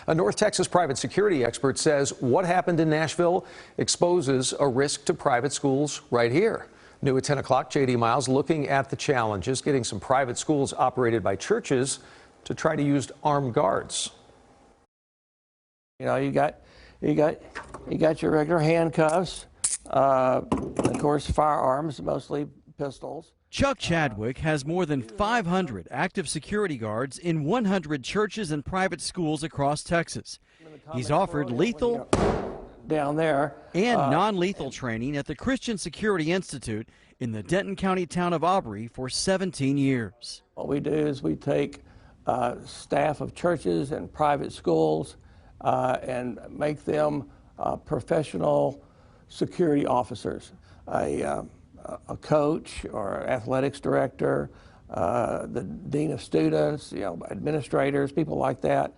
A North Texas private security expert says what happened in Nashville exposes a risk to private schools right here. New at 10 o'clock, J.D. Miles looking at the challenges getting some private schools operated by churches to try to use armed guards. You know, you got your regular handcuffs, of course, firearms, mostly pistols. Chuck Chadwick has more than 500 active security guards in 100 churches and private schools across Texas. He's offered lethal down there and non-lethal training at the Christian Security Institute in the Denton County town of Aubrey for 17 years. What we do is we take staff of churches and private schools and make them professional security officers. A coach or athletics director, the dean of students, administrators, people like that.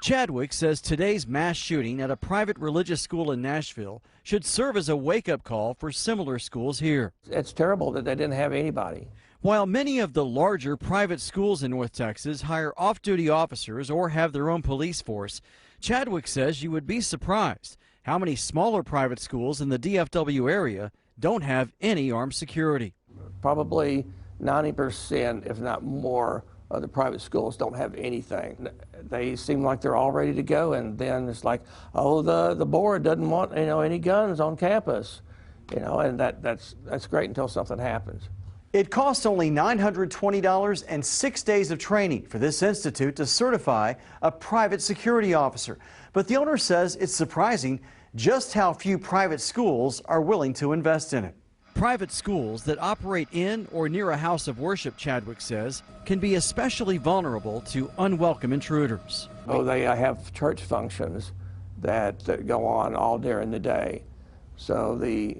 Chadwick says today's mass shooting at a private religious school in Nashville should serve as a wake-up call for similar schools here. It's terrible that they didn't have anybody. While many of the larger private schools in North Texas hire off-duty officers or have their own police force, Chadwick says you would be surprised how many smaller private schools in the DFW area don't have any armed security. Probably 90%, if not more, of the private schools don't have anything. They seem like they're all ready to go, and then it's like, oh, the board doesn't want any guns on campus, and that's great until something happens. It costs only $920 and 6 days of training for this institute to certify a private security officer. But the owner says it's surprising just how few private schools are willing to invest in it. Private schools that operate in or near a house of worship, Chadwick says, can be especially vulnerable to unwelcome intruders. Oh, they have church functions that go on all during the day. So the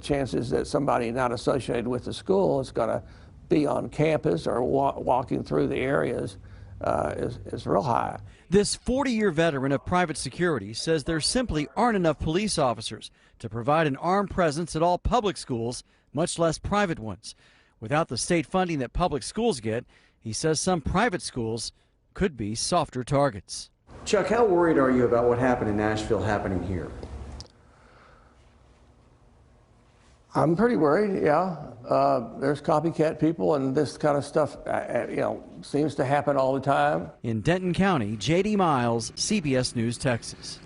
chances that somebody not associated with the school is going to be on campus or walking through the areas is real high. This 40-year veteran of private security says there simply aren't enough police officers to provide an armed presence at all public schools, much less private ones. Without the state funding that public schools get, he says some private schools could be softer targets. Chuck, how worried are you about what happened in Nashville happening here? I'm pretty worried, yeah. There's copycat people, and this kind of stuff, seems to happen all the time. In Denton County, J.D. Miles, CBS News, Texas.